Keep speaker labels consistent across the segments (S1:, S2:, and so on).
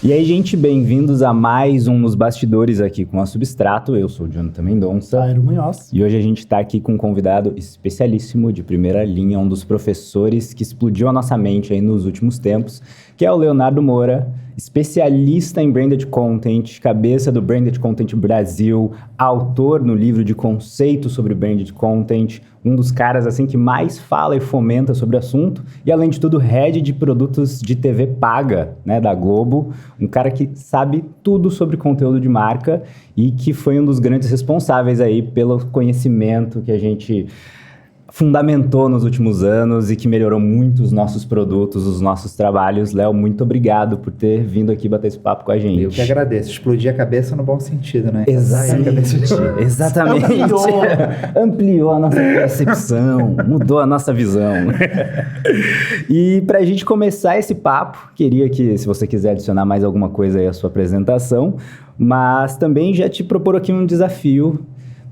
S1: E aí, gente, bem-vindos a mais um Nos Bastidores aqui com a Substrato. Eu sou o Jonathan Mendonça.
S2: Jairo Munhoz.
S1: E hoje a gente está aqui com um convidado especialíssimo de primeira linha, um dos professores que explodiu a nossa mente aí nos últimos tempos, que é o Leonardo Moura, especialista em Branded Content, cabeça do Branded Content Brasil, autor no livro de conceito sobre Branded Content, um dos caras assim que mais fala e fomenta sobre o assunto, e além de tudo, head de produtos de TV paga, né, da Globo, um cara que sabe tudo sobre conteúdo de marca e que foi um dos grandes responsáveis aí pelo conhecimento que a gente fundamentou nos últimos anos e que melhorou muito os nossos produtos, os nossos trabalhos. Léo, muito obrigado por ter vindo aqui bater esse papo com a gente.
S3: Eu que agradeço. Explodir a cabeça no bom sentido, né?
S1: Exatamente. Ampliou a nossa percepção, mudou a nossa visão. E para a gente começar esse papo, queria que, se você quiser adicionar mais alguma coisa aí à sua apresentação, mas também já te propor aqui um desafio,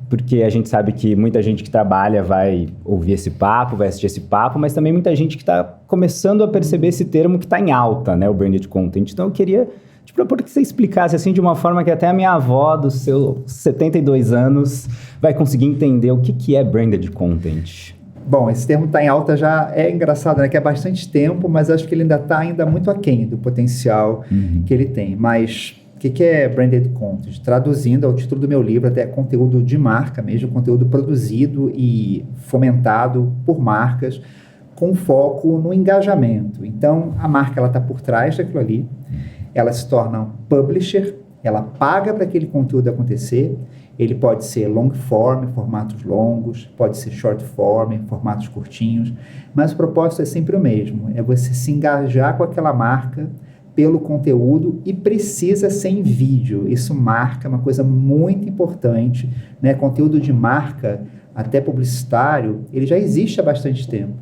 S1: porque a gente sabe que muita gente que trabalha vai ouvir esse papo, vai assistir esse papo, mas também muita gente que está começando a perceber esse termo que está em alta, né, o Branded Content. Então eu queria te propor que você explicasse assim de uma forma que até a minha avó, dos seus 72 anos, vai conseguir entender o que é Branded Content.
S3: Bom, esse termo está em alta já é engraçado, né? Que é bastante tempo, mas acho que ele ainda está muito aquém do potencial que ele tem. Mas o que é Branded Content? Traduzindo ao título do meu livro, até conteúdo de marca mesmo, conteúdo produzido e fomentado por marcas com foco no engajamento. Então, a marca está por trás daquilo ali, ela se torna um publisher, ela paga para aquele conteúdo acontecer. Ele pode ser long form, formatos longos, pode ser short form, formatos curtinhos, mas o propósito é sempre o mesmo, é você se engajar com aquela marca pelo conteúdo e precisa ser em vídeo. Isso marca uma coisa muito importante, né? Conteúdo de marca, até publicitário, ele já existe há bastante tempo.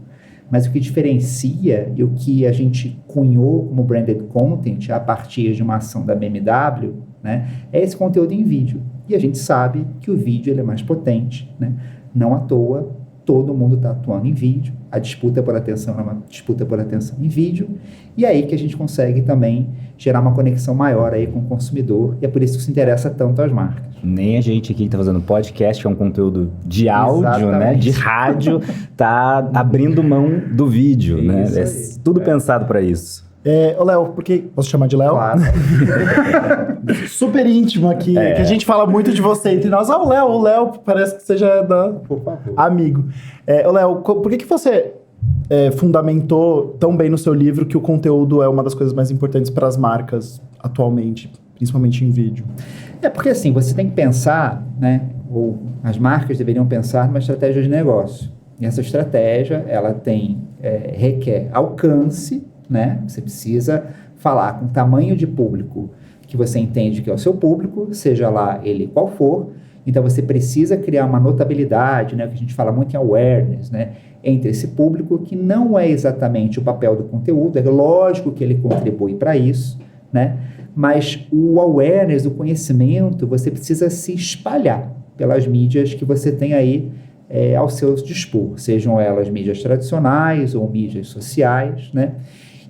S3: Mas o que diferencia e o que a gente cunhou como Branded Content a partir de uma ação da BMW, né, é esse conteúdo em vídeo. E a gente sabe que o vídeo ele é mais potente, né? Não à toa, todo mundo está atuando em vídeo. A disputa por atenção é uma disputa por atenção em vídeo. E é aí que a gente consegue também gerar uma conexão maior aí com o consumidor. E é por isso que se interessa tanto às marcas.
S1: Nem a gente aqui que está fazendo podcast, que é um conteúdo de áudio,
S3: Exatamente.
S1: né, de rádio, tá abrindo mão do vídeo, né? É tudo pensado para isso.
S2: Ô, Léo, posso chamar de Léo?
S3: Claro.
S2: Super íntimo aqui, que a gente fala muito de você entre nós. O Léo parece que seja
S3: Por favor.
S2: amigo. Ô, Léo, por que você fundamentou tão bem no seu livro que o conteúdo é uma das coisas mais importantes para as marcas atualmente, principalmente em vídeo?
S3: Porque assim, você tem que pensar, né, ou as marcas deveriam pensar numa estratégia de negócio. E essa estratégia, ela requer alcance, né? Você precisa falar com o tamanho de público que você entende que é o seu público, seja lá ele qual for. Então, você precisa criar uma notabilidade, né? O que a gente fala muito em awareness, né? Entre esse público, que não é exatamente o papel do conteúdo. É lógico que ele contribui para isso, né? Mas o awareness, o conhecimento, você precisa se espalhar pelas mídias que você tem aí ao seu dispor, sejam elas mídias tradicionais ou mídias sociais, né?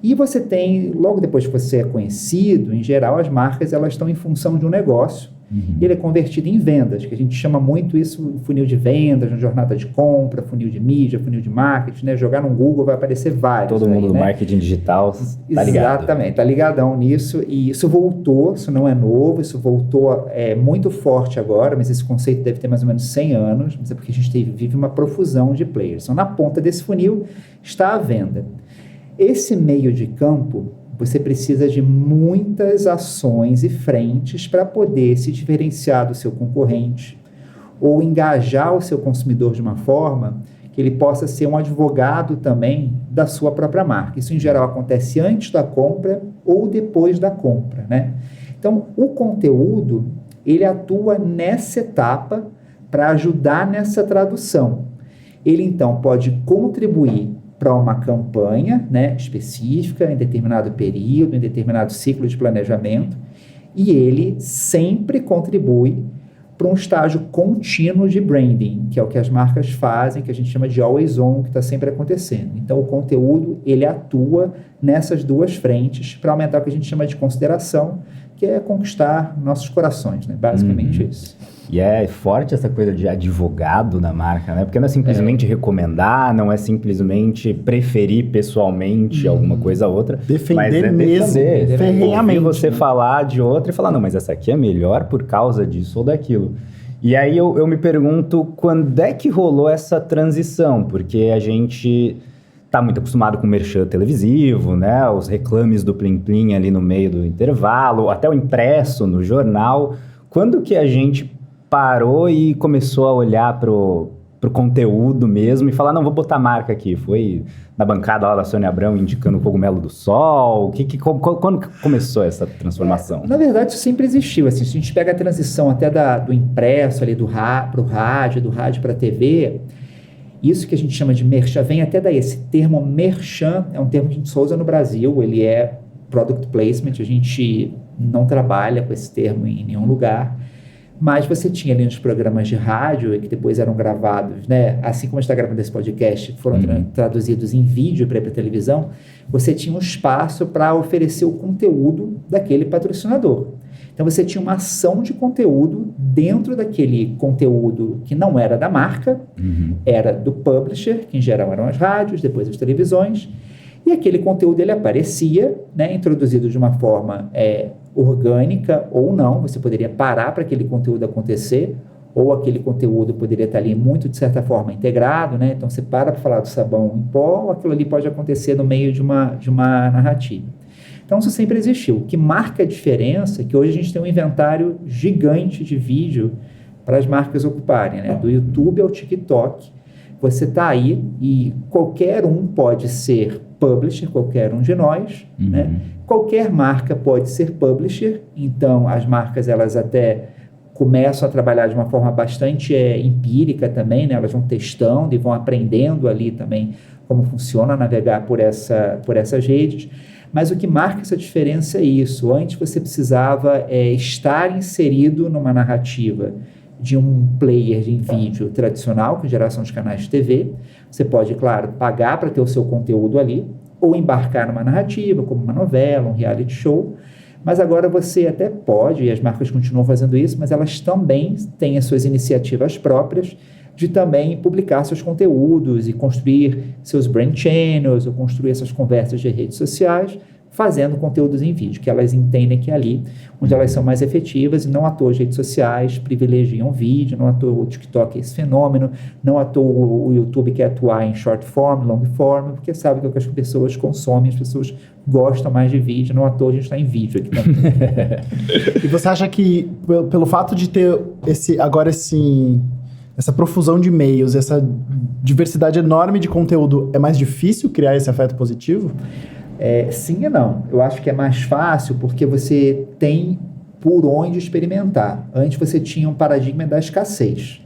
S3: E você tem, logo depois que você é conhecido, em geral, as marcas elas estão em função de um negócio. E ele é convertido em vendas, que a gente chama muito isso funil de vendas, jornada de compra, funil de mídia, funil de marketing, né? Jogar no Google vai aparecer vários.
S1: Todo mundo do
S3: né?
S1: marketing digital tá ligado.
S3: Exatamente, tá ligadão nisso. E isso voltou, isso não é novo, isso voltou muito forte agora, mas esse conceito deve ter mais ou menos 100 anos, mas é porque a gente vive uma profusão de players. Então, na ponta desse funil está a venda. Esse meio de campo, você precisa de muitas ações e frentes para poder se diferenciar do seu concorrente ou engajar o seu consumidor de uma forma que ele possa ser um advogado também da sua própria marca. Isso, em geral, acontece antes da compra ou depois da compra, né? Então, o conteúdo, ele atua nessa etapa para ajudar nessa tradução. Ele, então, pode contribuir para uma campanha, né, específica, em determinado período, em determinado ciclo de planejamento, e ele sempre contribui para um estágio contínuo de branding, que é o que as marcas fazem, que a gente chama de always on, que está sempre acontecendo. Então, o conteúdo, ele atua nessas duas frentes para aumentar o que a gente chama de consideração, que é conquistar nossos corações, né? Basicamente isso.
S1: E é forte essa coisa de advogado na marca, né? Porque não é simplesmente recomendar, não é simplesmente preferir pessoalmente alguma coisa a outra.
S2: Defender
S1: mas é
S2: mesmo, ferrenhamente.
S1: Ouvir você falar de outra e falar, não, mas essa aqui é melhor por causa disso ou daquilo. E aí eu me pergunto, quando é que rolou essa transição? Porque a gente tá muito acostumado com o merchan televisivo, né? Os reclames do Plim Plim ali no meio do intervalo, até o impresso no jornal. Quando que a gente parou e começou a olhar pro conteúdo mesmo e falar, não, vou botar marca aqui? Foi na bancada lá da Sônia Abrão indicando o Cogumelo do Sol? Quando começou essa transformação?
S3: Na verdade, isso sempre existiu. Assim, se a gente pega a transição até do impresso ali pro rádio, do rádio para a TV, isso que a gente chama de merchan vem até daí. Esse termo merchan é um termo que a gente só usa no Brasil, ele é product placement, a gente não trabalha com esse termo em nenhum lugar. Mas você tinha ali nos programas de rádio, que depois eram gravados, né? Assim como a gente está gravando esse podcast, foram traduzidos em vídeo para ir para a televisão, você tinha um espaço para oferecer o conteúdo daquele patrocinador. Então você tinha uma ação de conteúdo dentro daquele conteúdo que não era da marca, era do publisher, que em geral eram as rádios, depois as televisões, e aquele conteúdo ele aparecia, né, introduzido de uma forma orgânica ou não. Você poderia parar para aquele conteúdo acontecer, ou aquele conteúdo poderia estar ali muito, de certa forma, integrado, né? Então você para falar do sabão em pó, ou aquilo ali pode acontecer no meio de uma narrativa. Então isso sempre existiu. O que marca a diferença é que hoje a gente tem um inventário gigante de vídeo para as marcas ocuparem, né? Do YouTube ao TikTok, você está aí e qualquer um pode ser publisher, qualquer um de nós, né? Qualquer marca pode ser publisher, então as marcas elas até começam a trabalhar de uma forma bastante empírica também, né? Elas vão testando e vão aprendendo ali também como funciona navegar por essas redes, mas o que marca essa diferença é isso. Antes você precisava estar inserido numa narrativa de um player de vídeo tradicional, que em geral são os canais de TV. Você pode, claro, pagar para ter o seu conteúdo ali, ou embarcar numa narrativa, como uma novela, um reality show, mas agora você até pode, e as marcas continuam fazendo isso, mas elas também têm as suas iniciativas próprias de também publicar seus conteúdos e construir seus brand channels, ou construir essas conversas de redes sociais, fazendo conteúdos em vídeo, que elas entendem que é ali onde elas são mais efetivas, e não à toa as redes sociais privilegiam vídeo, não à toa o TikTok é esse fenômeno, não à toa o YouTube quer atuar em short form, long form, porque sabe que é o que as pessoas consomem, as pessoas gostam mais de vídeo, não à toa a gente está em vídeo aqui também.
S2: E você acha que pelo fato de ter essa profusão de meios, essa diversidade enorme de conteúdo, é mais difícil criar esse afeto positivo?
S3: Sim e não. Eu acho que é mais fácil porque você tem por onde experimentar. Antes você tinha um paradigma da escassez.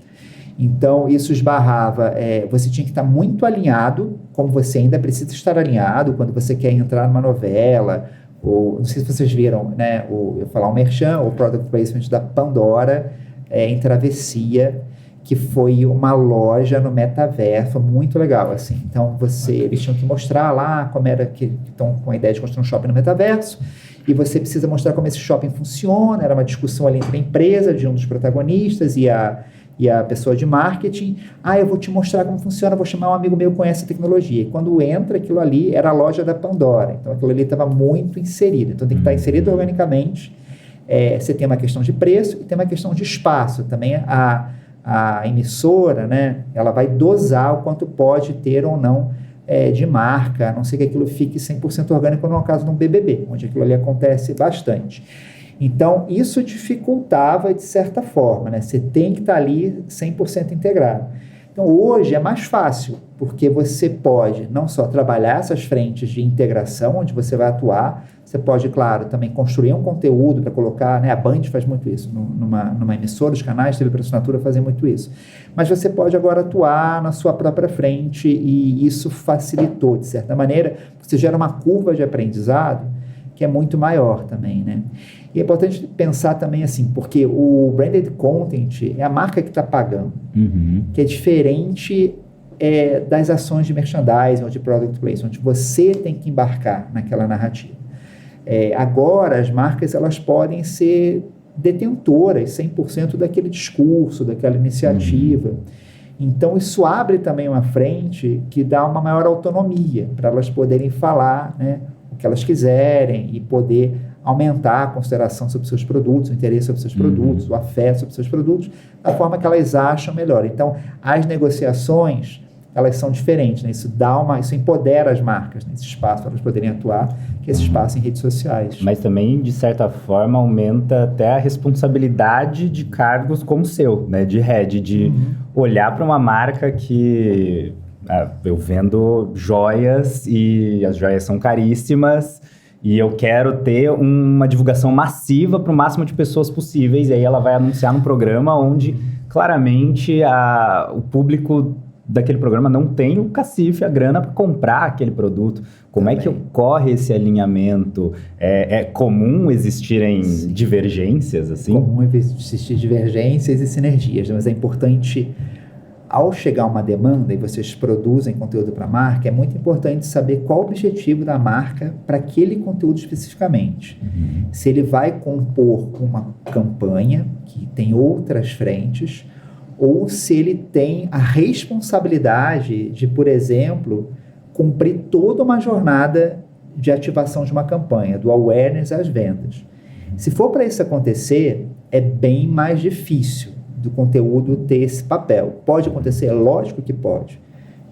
S3: Então, isso esbarrava, você tinha que estar muito alinhado, como você ainda precisa estar alinhado quando você quer entrar numa novela, ou, não sei se vocês viram, né, eu ia falar um merchan, o product placement da Pandora, em Travessia, que foi uma loja no metaverso, muito legal, assim. Então, eles tinham que mostrar lá como era que estão com a ideia de construir um shopping no metaverso, e você precisa mostrar como esse shopping funciona. Era uma discussão ali entre a empresa, de um dos protagonistas, e a pessoa de marketing. Eu vou te mostrar como funciona, vou chamar um amigo meu que conhece a tecnologia. E quando entra aquilo ali, era a loja da Pandora. Então, aquilo ali estava muito inserido. Então, tem que estar inserido organicamente. Você tem uma questão de preço e tem uma questão de espaço. Também a emissora, né, ela vai dosar o quanto pode ter ou não de marca, a não ser que aquilo fique 100% orgânico, no caso de um BBB, onde aquilo ali acontece bastante. Então, isso dificultava de certa forma, né? Você tem que estar ali 100% integrado. Então, hoje é mais fácil, porque você pode não só trabalhar essas frentes de integração, onde você vai atuar, você pode, claro, também construir um conteúdo para colocar, né? A Band faz muito isso, numa emissora, os canais de TV por assinatura fazem muito isso. Mas você pode agora atuar na sua própria frente, e isso facilitou, de certa maneira, você gera uma curva de aprendizado que é muito maior também, né? E é importante pensar também assim, porque o branded content é a marca que está pagando, que é diferente das ações de merchandising ou de product placement, onde você tem que embarcar naquela narrativa. Agora, as marcas elas podem ser detentoras 100% daquele discurso, daquela iniciativa. Então, isso abre também uma frente que dá uma maior autonomia para elas poderem falar, né, o que elas quiserem e poder aumentar a consideração sobre seus produtos, o interesse sobre seus produtos, o afeto sobre seus produtos, da forma que elas acham melhor. Então, as negociações, elas são diferentes, né? Isso empodera as marcas nesse espaço para elas poderem atuar, que é esse espaço em redes sociais.
S1: Mas também, de certa forma, aumenta até a responsabilidade de cargos como o seu, né? De head, de olhar para uma marca que... eu vendo joias e as joias são caríssimas e eu quero ter uma divulgação massiva para o máximo de pessoas possíveis. E aí ela vai anunciar num programa onde, claramente, o público daquele programa não tem o cacife, a grana para comprar aquele produto. Como é que ocorre esse alinhamento? É comum existirem divergências, assim?
S3: É comum existir divergências e sinergias, mas é importante, ao chegar uma demanda e vocês produzem conteúdo para a marca, é muito importante saber qual o objetivo da marca para aquele conteúdo especificamente. Se ele vai compor uma campanha que tem outras frentes, ou se ele tem a responsabilidade de, por exemplo, cumprir toda uma jornada de ativação de uma campanha, do awareness às vendas. Se for para isso acontecer, é bem mais difícil do conteúdo ter esse papel. Pode acontecer? É lógico que pode.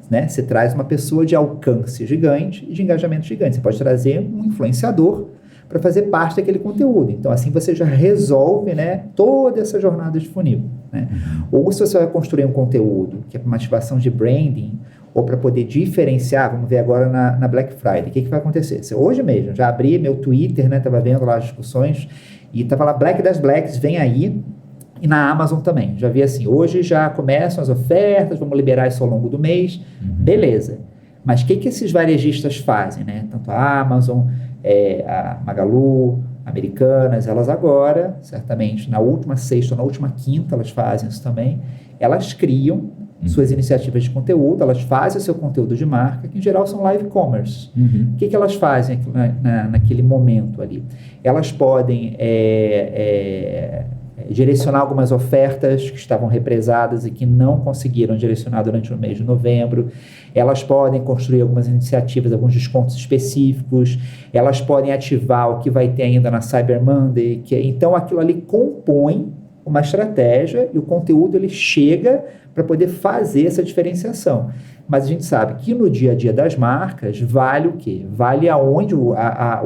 S3: Né? Você traz uma pessoa de alcance gigante e de engajamento gigante. Você pode trazer um influenciador para fazer parte daquele conteúdo. Então, assim você já resolve, né, toda essa jornada de funil. Né? Ou se você vai construir um conteúdo que é para uma ativação de branding ou para poder diferenciar, vamos ver agora na Black Friday, o que vai acontecer? Hoje mesmo, já abri meu Twitter, né, estava vendo lá as discussões e estava lá Black das Blacks, vem aí. E na Amazon também, já vi assim, hoje já começam as ofertas, vamos liberar isso ao longo do mês, beleza. Mas o que esses varejistas fazem, né? Tanto a Amazon, a Magalu, Americanas, elas agora, certamente, na última sexta ou na última quinta, elas fazem isso também, elas criam suas iniciativas de conteúdo, elas fazem o seu conteúdo de marca, que em geral são live commerce. O que elas fazem naquele momento ali? Elas podem... direcionar algumas ofertas que estavam represadas e que não conseguiram direcionar durante o mês de novembro. Elas podem construir algumas iniciativas, alguns descontos específicos. Elas podem ativar o que vai ter ainda na Cyber Monday. Então, aquilo ali compõe uma estratégia e o conteúdo ele chega para poder fazer essa diferenciação. Mas a gente sabe que no dia a dia das marcas vale o quê? Vale aonde o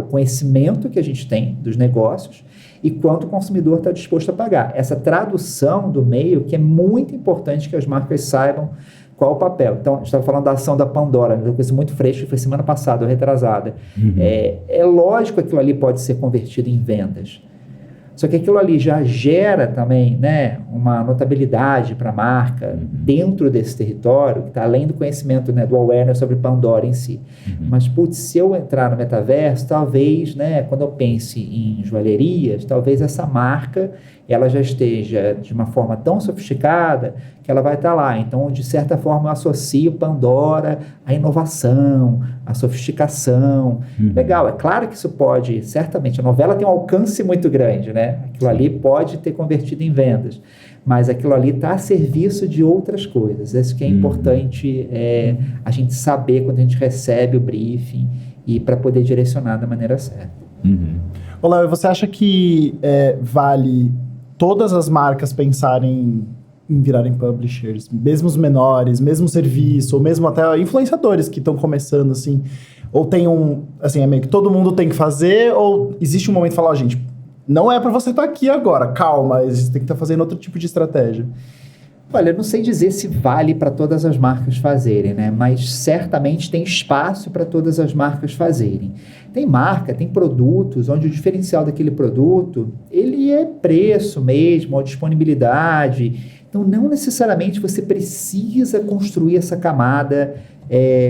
S3: conhecimento que a gente tem dos negócios e quanto o consumidor está disposto a pagar. Essa tradução do meio que é muito importante que as marcas saibam qual o papel. Então, a gente estava falando da ação da Pandora, uma coisa muito fresca, que foi semana passada, ou retrasada. É lógico que aquilo ali pode ser convertido em vendas. Só que aquilo ali já gera também, né, uma notabilidade para a marca dentro desse território, que está além do conhecimento, né, do awareness sobre Pandora em si. Mas, putz, se eu entrar no metaverso, talvez, né, quando eu pense em joalherias, talvez essa marca ela já esteja de uma forma tão sofisticada que ela vai estar lá. Então, de certa forma, eu associo Pandora à inovação, à sofisticação. Legal, é claro que isso pode, certamente, a novela tem um alcance muito grande, né? Aquilo ali pode ter convertido em vendas, mas aquilo ali está a serviço de outras coisas. Isso que é importante a gente saber quando a gente recebe o briefing e para poder direcionar da maneira certa.
S2: Olá, você acha que vale todas as marcas pensarem em virarem publishers, mesmo os menores, mesmo serviço, ou mesmo até influenciadores que estão começando, assim, ou tem assim, é meio que todo mundo tem que fazer, ou existe um momento de falar, gente, não é para você estar aqui agora, calma, você tem que estar fazendo outro tipo de estratégia.
S3: Olha, eu não sei dizer se vale para todas as marcas fazerem, né? Mas certamente tem espaço para todas as marcas fazerem. Tem marca, tem produtos onde o diferencial daquele produto, ele é preço mesmo, ou disponibilidade. Então, não necessariamente você precisa construir essa camada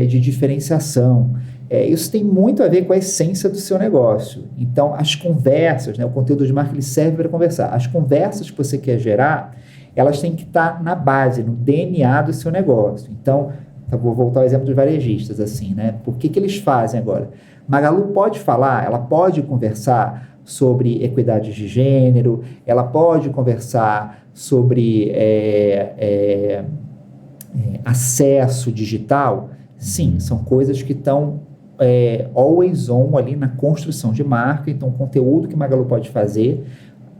S3: de diferenciação. Isso tem muito a ver com a essência do seu negócio. Então, as conversas, né, o conteúdo de marca, ele serve para conversar. As conversas que você quer gerar, elas têm que estar na base, no DNA do seu negócio. Então, eu vou voltar ao exemplo dos varejistas, assim, né? Por que eles fazem agora? Magalu pode falar, ela pode conversar sobre equidade de gênero, ela pode conversar sobre acesso digital. Sim, são coisas que estão always on ali na construção de marca. Então, o conteúdo que Magalu pode fazer,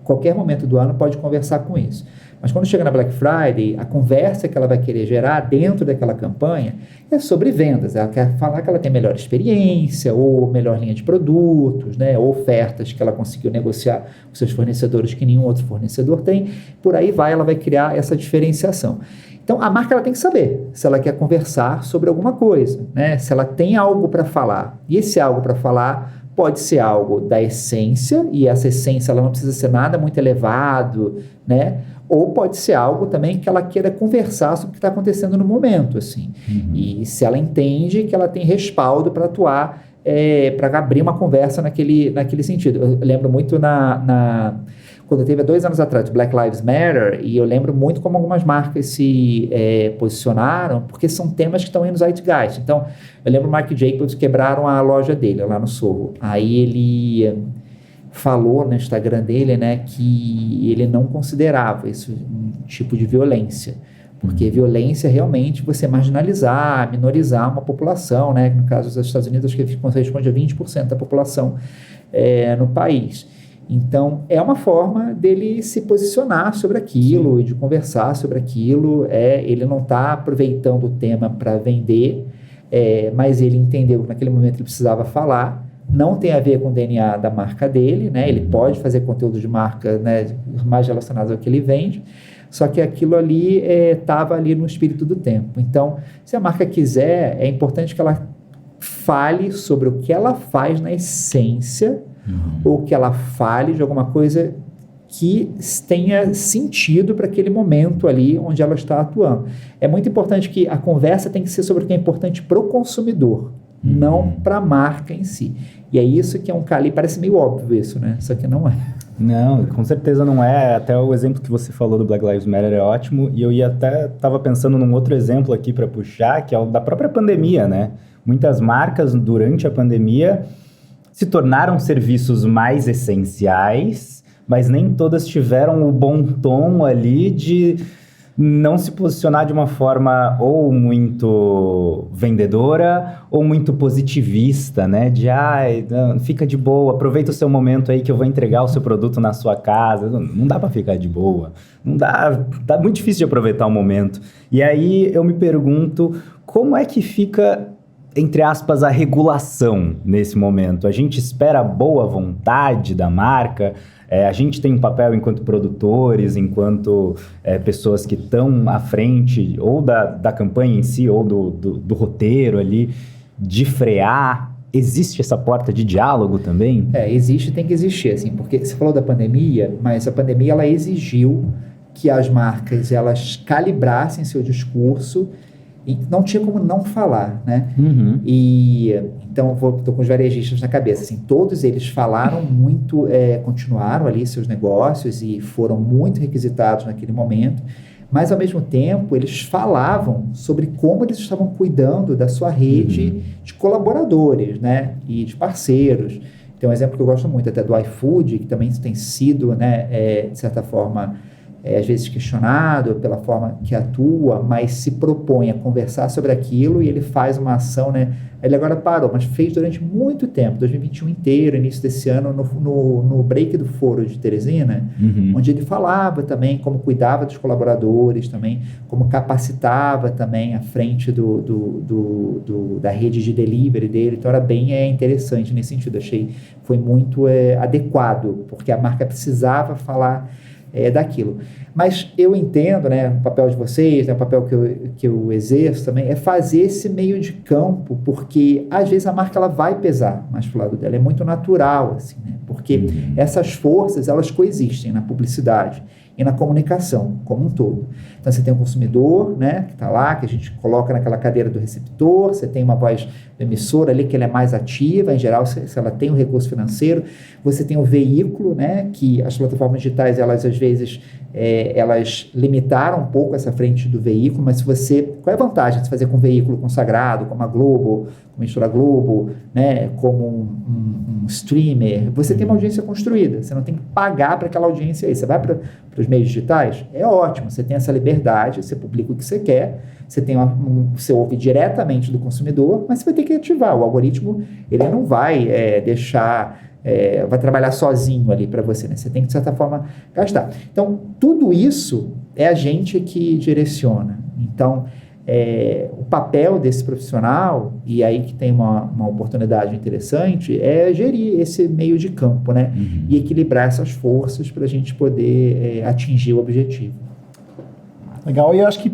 S3: qualquer momento do ano pode conversar com isso. Mas quando chega na Black Friday, a conversa que ela vai querer gerar dentro daquela campanha é sobre vendas. Ela quer falar que ela tem melhor experiência, ou melhor linha de produtos, né, ou ofertas que ela conseguiu negociar com seus fornecedores que nenhum outro fornecedor tem. Por aí vai, ela vai criar essa diferenciação. Então, a marca ela tem que saber se ela quer conversar sobre alguma coisa, né? Se ela tem algo para falar. E esse algo para falar pode ser algo da essência, e essa essência ela não precisa ser nada muito elevado, né? Ou pode ser algo também que ela queira conversar sobre o que está acontecendo no momento, assim. E se ela entende que ela tem respaldo para atuar, para abrir uma conversa naquele sentido. Eu lembro muito quando teve há 2 anos atrás, Black Lives Matter, e eu lembro muito como algumas marcas se posicionaram, porque são temas que estão aí no Zeitgeist. Então, eu lembro o Marc Jacobs quebraram a loja dele lá no Soho. Aí ele falou no Instagram dele, né, que ele não considerava isso um tipo de violência, porque violência é realmente você marginalizar, minorizar uma população, né, no caso dos Estados Unidos, acho que corresponde a 20% da população no país. Então, é uma forma dele se posicionar sobre aquilo e de conversar sobre aquilo. Ele não está aproveitando o tema para vender, mas ele entendeu que naquele momento ele precisava falar. Não tem a ver com o DNA da marca dele, né? Ele pode fazer conteúdo de marca, né, mais relacionado ao que ele vende, só que aquilo ali estava ali no espírito do tempo. Então, se a marca quiser, é importante que ela fale sobre o que ela faz na essência, ou que ela fale de alguma coisa que tenha sentido para aquele momento ali onde ela está atuando. É muito importante que a conversa tem que ser sobre o que é importante para o consumidor, não para a marca em si. E é isso que é um cali, parece meio óbvio isso, né? Só que não é.
S1: Não, com certeza não é. Até o exemplo que você falou do Black Lives Matter é ótimo. E eu estava pensando num outro exemplo aqui para puxar, que é o da própria pandemia, né? Muitas marcas, durante a pandemia, se tornaram serviços mais essenciais, mas nem todas tiveram o bom tom ali de não se posicionar de uma forma ou muito vendedora ou muito positivista, né? De, fica de boa, aproveita o seu momento aí que eu vou entregar o seu produto na sua casa. Não dá para ficar de boa. Não dá, tá muito difícil de aproveitar o momento. E aí eu me pergunto, como é que fica, entre aspas, a regulação nesse momento? A gente espera a boa vontade da marca? A gente tem um papel enquanto produtores, enquanto pessoas que estão à frente ou da campanha em si, ou do roteiro ali, de frear. Existe essa porta de diálogo também?
S3: Existe, tem que existir, assim, porque você falou da pandemia, mas a pandemia ela exigiu que as marcas elas calibrassem seu discurso e não tinha como não falar, né? E então estou com os varejistas na cabeça, assim, todos eles falaram muito, continuaram ali seus negócios e foram muito requisitados naquele momento, mas ao mesmo tempo eles falavam sobre como eles estavam cuidando da sua rede de colaboradores, né? E de parceiros. Tem um exemplo que eu gosto muito até do iFood, que também tem sido, né, de certa forma, às vezes questionado pela forma que atua, mas se propõe a conversar sobre aquilo e ele faz uma ação, né? Ele agora parou, mas fez durante muito tempo, 2021 inteiro, início desse ano, no break do Foro de Teresina, onde ele falava também como cuidava dos colaboradores, também como capacitava também à frente da rede de delivery dele. Então era bem interessante nesse sentido, achei foi muito adequado, porque a marca precisava falar daquilo. Mas eu entendo, né, o papel de vocês, né, o papel que eu exerço também, é fazer esse meio de campo, porque às vezes a marca ela vai pesar mais pro lado dela, é muito natural, assim, né, porque essas forças, elas coexistem na publicidade. e na comunicação como um todo. Então, você tem o consumidor, né, que está lá, que a gente coloca naquela cadeira do receptor, você tem uma voz do emissor ali, que ela é mais ativa, em geral, se ela tem um recurso financeiro, você tem o veículo, né, que as plataformas digitais, elas às vezes, elas limitaram um pouco essa frente do veículo, mas qual é a vantagem de se fazer com um veículo consagrado, como a Globo, como a emissora Globo, né, como um streamer? Você tem uma audiência construída, você não tem que pagar para aquela audiência aí, você vai para os meios digitais, é ótimo, você tem essa liberdade, você publica o que você quer, você ouve diretamente do consumidor, mas você vai ter que ativar, o algoritmo, ele não vai vai trabalhar sozinho ali para você, né? Você tem que, de certa forma, gastar. Então, tudo isso é a gente que direciona. Então, o papel desse profissional, e aí que tem uma oportunidade interessante, é gerir esse meio de campo, né? E equilibrar essas forças para a gente poder atingir o objetivo.
S2: Legal, e eu acho que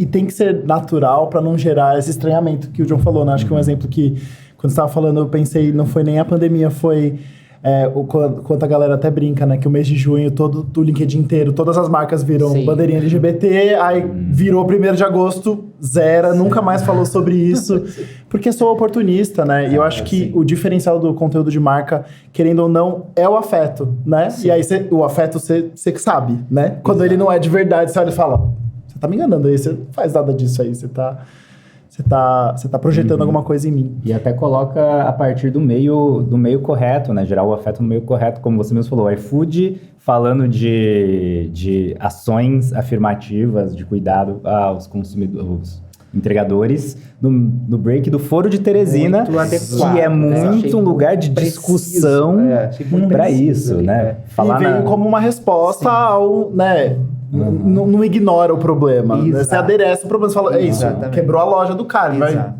S2: tem que ser natural para não gerar esse estranhamento que o John falou, né? Acho que um exemplo que, quando você estava falando, eu pensei, não foi nem a pandemia, foi quanto a galera até brinca, né? Que o mês de junho, todo o LinkedIn inteiro, todas as marcas viram bandeirinha LGBT, aí virou 1º de agosto, zero, nunca mais falou sobre isso, porque sou oportunista, né? E eu acho que o diferencial do conteúdo de marca, querendo ou não, é o afeto, né? Sim. E aí o afeto você que sabe, né? Quando ele não é de verdade, você olha e fala, você tá me enganando aí, você não faz nada disso aí, você tá projetando alguma coisa em mim.
S1: E até coloca a partir do meio correto, né? Gerar o afeto no meio correto, como você mesmo falou. O iFood falando de ações afirmativas, de cuidado aos consumidores, entregadores, no break do Foro de Teresina,
S3: muito adequado,
S1: que é muito um lugar de discussão para isso,
S3: ali,
S1: né?
S2: E veio como uma resposta ao, né? Não ignora o problema. Né? Você aderece o problema. Você fala, isso, quebrou a loja do cara.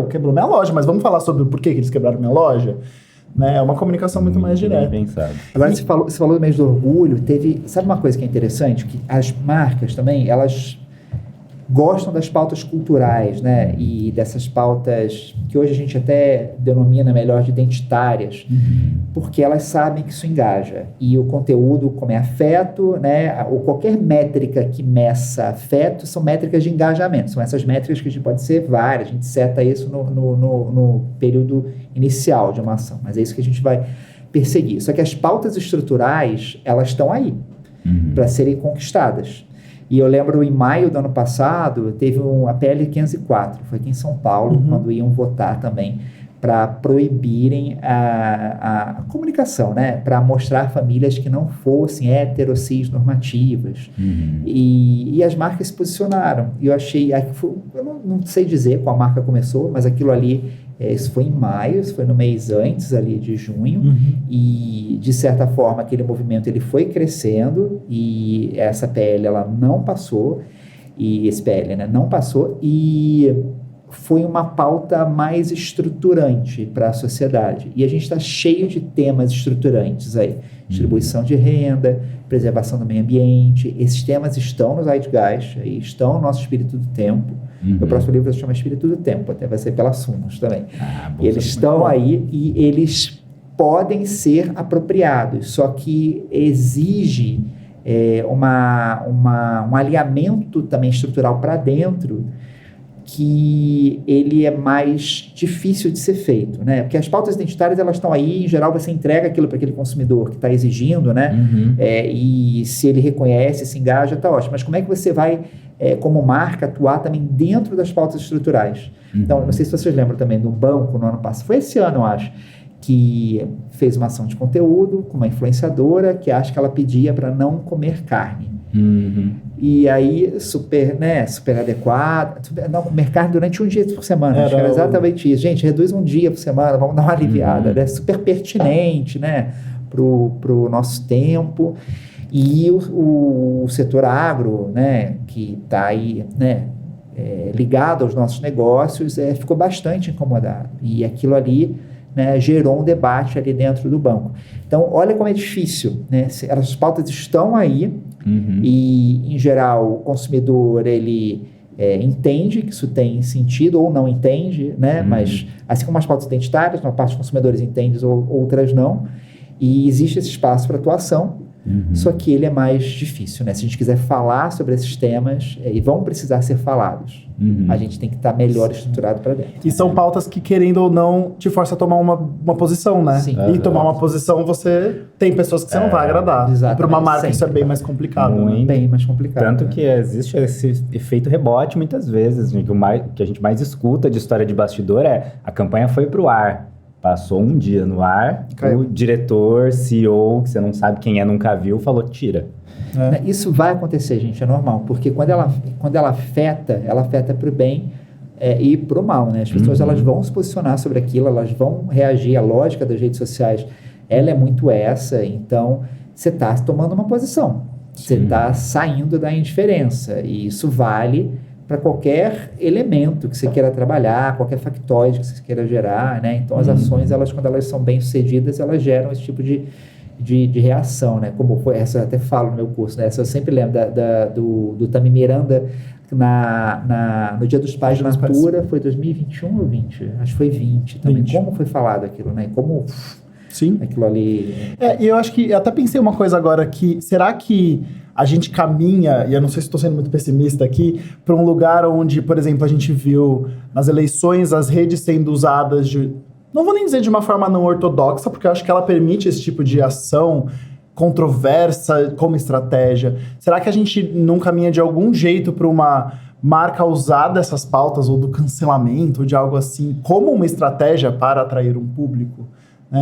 S2: Quebrou minha loja, mas vamos falar sobre o porquê que eles quebraram minha loja? Né? É uma comunicação muito mais direta.
S1: Bem pensado.
S3: Agora, você falou do mês do orgulho. Sabe uma coisa que é interessante? Que as marcas também, elas gostam das pautas culturais, né? E dessas pautas que hoje a gente até denomina melhor de identitárias, porque elas sabem que isso engaja. E o conteúdo, como é afeto, né? Ou qualquer métrica que meça afeto, são métricas de engajamento. São essas métricas que a gente pode ser várias, a gente seta isso no período inicial de uma ação, mas é isso que a gente vai perseguir. Só que as pautas estruturais, elas estão aí para serem conquistadas. E eu lembro, em maio do ano passado, teve a PL 504, foi aqui em São Paulo, quando iam votar também, para proibirem a comunicação, né? Para mostrar famílias que não fossem cis normativas. E as marcas se posicionaram. E eu achei, eu não sei dizer qual marca começou, mas aquilo ali, isso foi em maio, isso foi no mês antes ali de junho, e de certa forma aquele movimento ele foi crescendo, e essa PL ela não passou, e esse PL, né, não passou, e foi uma pauta mais estruturante para a sociedade. E a gente está cheio de temas estruturantes aí. Distribuição de renda, preservação do meio ambiente. Esses temas estão no Zeitgeist, estão no nosso Espírito do Tempo. O próximo livro se chama Espírito do Tempo, até vai ser pela Sumos também. Eles estão aí e eles podem ser apropriados, só que exige um alinhamento também estrutural para dentro, que ele é mais difícil de ser feito, né? Porque as pautas identitárias, elas estão aí, em geral você entrega aquilo para aquele consumidor que está exigindo, né? E se ele reconhece, se engaja, está ótimo. Mas como é que você vai, como marca, atuar também dentro das pautas estruturais? Então, não sei se vocês lembram também de um banco no ano passado, foi esse ano, eu acho, que fez uma ação de conteúdo com uma influenciadora que acha que ela pedia para não comer carne. E aí, super adequado. Não, comer carne durante um dia por semana. Acho que era exatamente isso. Gente, reduz um dia por semana, vamos dar uma aliviada. Né? Super pertinente, né? Pro nosso tempo. E o setor agro, né? Que está aí, né? Ligado aos nossos negócios, ficou bastante incomodado. E aquilo ali, né, gerou um debate ali dentro do banco. Então, olha como é difícil, né? As pautas estão aí, e, em geral, o consumidor, ele entende que isso tem sentido ou não entende, né? Mas, assim como as pautas identitárias, uma parte dos consumidores entende, outras não, e existe esse espaço para atuação, Só que ele é mais difícil, né? Se a gente quiser falar sobre esses temas, e vão precisar ser falados, a gente tem que estar melhor estruturado para dentro.
S2: E são pautas que, querendo ou não, te forçam a tomar uma posição, né?
S3: Sim.
S2: E tomar uma posição, você tem pessoas que você não vai agradar.
S3: Exatamente,
S2: Para uma marca
S3: sempre.
S2: isso é bem mais complicado.
S1: Muito.
S2: Né?
S3: Bem mais complicado.
S1: Tanto
S3: né?
S1: que existe esse efeito rebote muitas vezes, né? Que a gente mais escuta de história de bastidor a campanha foi pro ar. Passou um dia no ar,
S2: Caiu.
S1: o diretor, CEO, que você não sabe quem é, nunca viu, falou, tira.
S3: Isso vai acontecer, gente, é normal, porque quando ela afeta para o bem e para o mal, né? As pessoas elas vão se posicionar sobre aquilo, elas vão reagir. A lógica das redes sociais, ela é muito essa, então você está tomando uma posição, você está saindo da indiferença, e isso vale para qualquer elemento que você queira trabalhar, qualquer factoide que você queira gerar, né? Então as ações, quando elas são bem sucedidas, elas geram esse tipo de reação, né? Como foi essa, eu até falo no meu curso, né? Essa eu sempre lembro do Tami Miranda no Dia dos Pais de Natura, foi 2021 ou 20? Acho que foi 20 também.
S2: 20.
S3: Como foi falado aquilo, né? Como
S2: Sim.
S3: aquilo ali...
S2: E eu acho que, eu até pensei uma coisa agora, que será que a gente caminha, e eu não sei se estou sendo muito pessimista aqui, para um lugar onde, por exemplo, a gente viu nas eleições as redes sendo usadas não vou nem dizer de uma forma não ortodoxa, porque eu acho que ela permite esse tipo de ação controversa como estratégia. Será que a gente não caminha de algum jeito para uma marca usar dessas pautas, ou do cancelamento, ou de algo assim, como uma estratégia para atrair um público?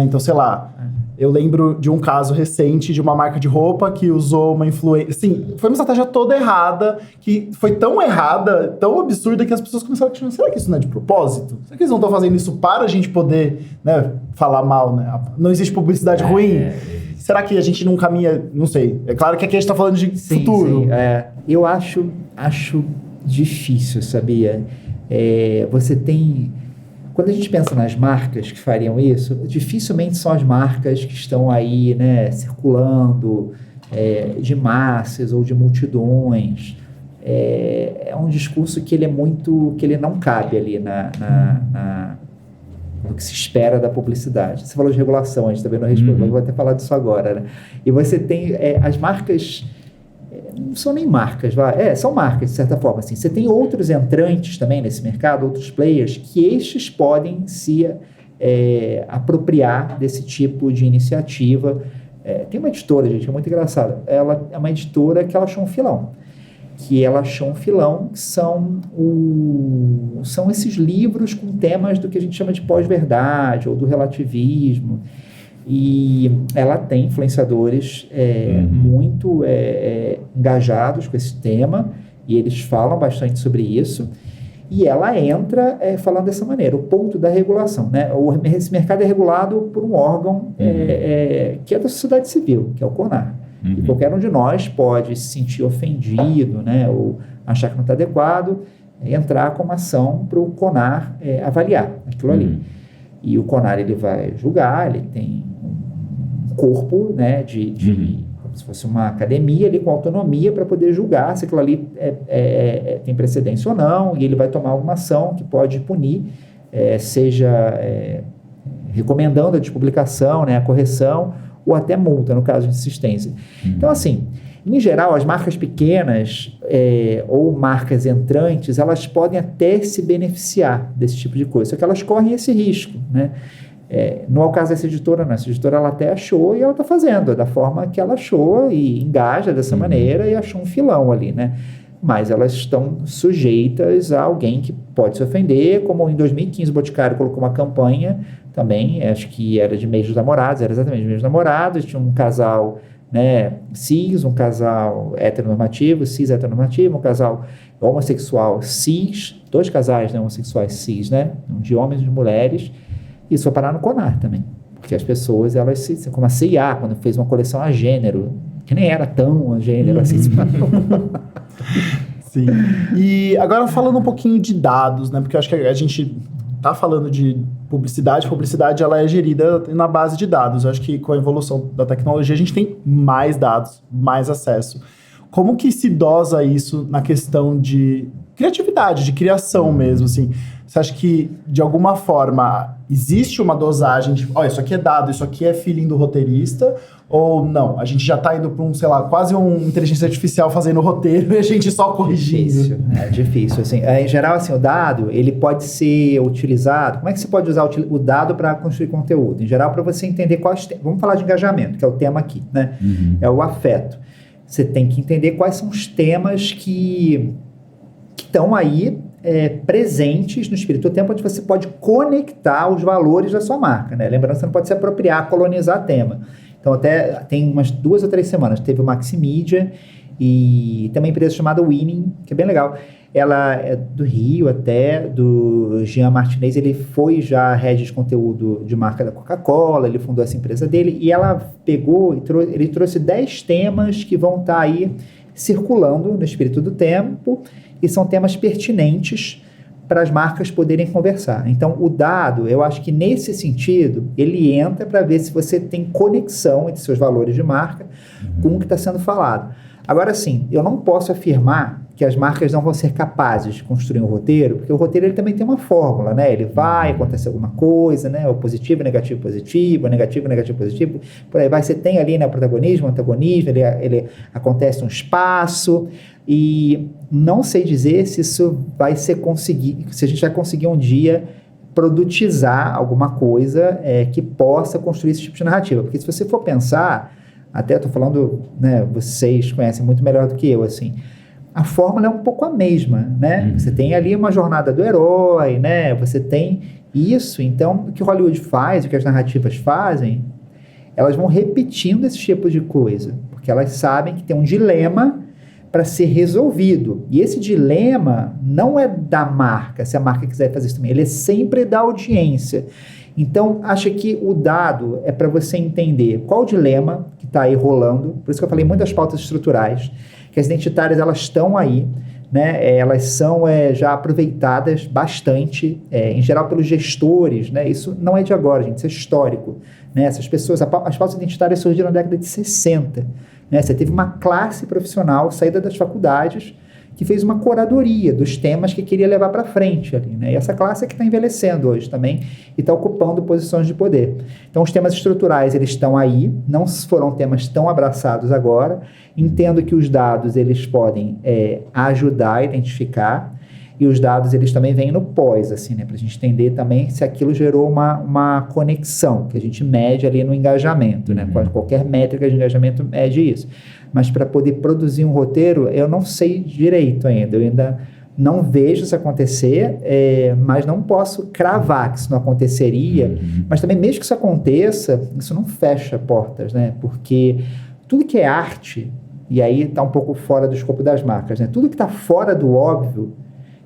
S2: Então, sei lá, eu lembro de um caso recente de uma marca de roupa que usou uma influência... Assim, foi uma estratégia toda errada, que foi tão errada, tão absurda, que as pessoas começaram a questionar, será que isso não é de propósito? Será que eles não estão fazendo isso para a gente poder, né, falar mal, né? Não existe publicidade ruim? Será que a gente não caminha... Não sei. É claro que aqui a gente está falando de futuro.
S3: Sim. Eu acho difícil, sabia? Você tem... Quando a gente pensa nas marcas que fariam isso, dificilmente são as marcas que estão aí, né, circulando de massas ou de multidões. É um discurso que ele não cabe ali no que se espera da publicidade. Você falou de regulação, a gente também não respondeu, eu vou até falar disso agora, né? E você tem as marcas... não são nem marcas, são marcas de certa forma, assim. Você tem outros entrantes também nesse mercado, outros players, que estes podem se apropriar desse tipo de iniciativa. Tem uma editora, gente, é muito engraçada, ela é uma editora que ela achou um filão, que são esses livros com temas do que a gente chama de pós-verdade ou do relativismo. E ela tem influenciadores muito engajados com esse tema, e eles falam bastante sobre isso, e ela entra falando dessa maneira, o ponto da regulação, né? Esse mercado é regulado por um órgão que é da sociedade civil, que é o CONAR. E qualquer um de nós pode se sentir ofendido, né, ou achar que não está adequado, entrar com uma ação para o CONAR avaliar aquilo ali. E o CONAR ele vai julgar, ele tem um corpo, né, como se fosse uma academia ali, com autonomia para poder julgar se aquilo ali tem precedência ou não, e ele vai tomar alguma ação que pode punir, seja recomendando a despublicação, né, a correção, ou até multa, no caso de insistência. Então, assim, em geral, as marcas pequenas ou marcas entrantes, elas podem até se beneficiar desse tipo de coisa, só que elas correm esse risco, né? Não é o caso dessa editora, não. Essa editora ela até achou e ela está fazendo da forma que ela achou e engaja dessa maneira e achou um filão ali, né? Mas elas estão sujeitas a alguém que pode se ofender, como em 2015 o Boticário colocou uma campanha também, acho que era de mês dos namorados, era exatamente de mês dos namorados, tinha um casal, né, cis, um casal heteronormativo, cis heteronormativo, um casal homossexual cis, dois casais, né, homossexuais cis, né, de homens e de mulheres. Isso foi parar no CONAR também, porque as pessoas, elas como a CIA, quando fez uma coleção a gênero, que nem era tão a gênero assim.
S2: Sim. E agora falando um pouquinho de dados, né, porque eu acho que a gente tá falando de publicidade ela é gerida na base de dados. Eu acho que com a evolução da tecnologia a gente tem mais dados, mais acesso. Como que se dosa isso na questão de criatividade, de criação mesmo, assim? Você acha que, de alguma forma, existe uma dosagem de, isso aqui é dado, isso aqui é feeling do roteirista, ou não? A gente já tá indo para sei lá, quase inteligência artificial fazendo o roteiro e a gente só corrigindo.
S3: Difícil, assim. Em geral, assim, o dado, ele pode ser utilizado... Como é que você pode usar o dado para construir conteúdo? Em geral, para você entender quais... Vamos falar de engajamento, que é o tema aqui, né? É o afeto. Você tem que entender quais são os temas que estão aí presentes no espírito do tempo, onde você pode conectar os valores da sua marca, né? Lembrando que você não pode se apropriar, colonizar tema. Então, até tem umas 2 ou 3 semanas, teve o Maximídia e tem uma empresa chamada Winning, que é bem legal. Ela é do Rio até, do Jean Martinez, ele foi já head de conteúdo de marca da Coca-Cola, ele fundou essa empresa dele, e ela pegou, ele trouxe 10 temas que vão estar aí circulando no espírito do tempo, e são temas pertinentes para as marcas poderem conversar. Então, o dado, eu acho que nesse sentido, ele entra para ver se você tem conexão entre seus valores de marca com o que está sendo falado. Agora, sim, eu não posso afirmar que as marcas não vão ser capazes de construir um roteiro, porque o roteiro ele também tem uma fórmula, né? Ele vai, acontece alguma coisa, né? O positivo, negativo, positivo, negativo, negativo, positivo, por aí vai. Você tem ali, né, o protagonismo, o antagonismo, ele acontece um espaço, e não sei dizer se isso vai ser se a gente vai conseguir um dia produtizar alguma coisa que possa construir esse tipo de narrativa, porque se você for pensar, até estou falando, né, vocês conhecem muito melhor do que eu, assim, a fórmula é um pouco a mesma, né? Você tem ali uma jornada do herói, né? Você tem isso. Então, o que Hollywood faz, o que as narrativas fazem, elas vão repetindo esse tipo de coisa, porque elas sabem que tem um dilema para ser resolvido. E esse dilema não é da marca, se a marca quiser fazer isso também, ele é sempre da audiência. Então, acho que o dado é para você entender qual o dilema que está aí rolando, por isso que eu falei muito das pautas estruturais, que as identitárias, elas estão aí, né? Elas são já aproveitadas bastante, em geral pelos gestores, né? Isso não é de agora, gente, isso é histórico, né? Essas pessoas, as pautas identitárias surgiram na década de 60, né? Você teve uma classe profissional saída das faculdades que fez uma curadoria dos temas que queria levar para frente ali, né? E essa classe é que está envelhecendo hoje também e está ocupando posições de poder. Então, os temas estruturais, eles estão aí, não foram temas tão abraçados agora. Entendo que os dados, eles podem ajudar a identificar, e os dados, eles também vêm no pós, assim, né? Para a gente entender também se aquilo gerou uma conexão, que a gente mede ali no engajamento, né? Qualquer métrica de engajamento mede isso. Mas para poder produzir um roteiro, eu não sei direito ainda. Eu ainda não vejo isso acontecer, mas não posso cravar que isso não aconteceria. Mas também, mesmo que isso aconteça, isso não fecha portas, né? Porque tudo que é arte, e aí está um pouco fora do escopo das marcas, né? Tudo que está fora do óbvio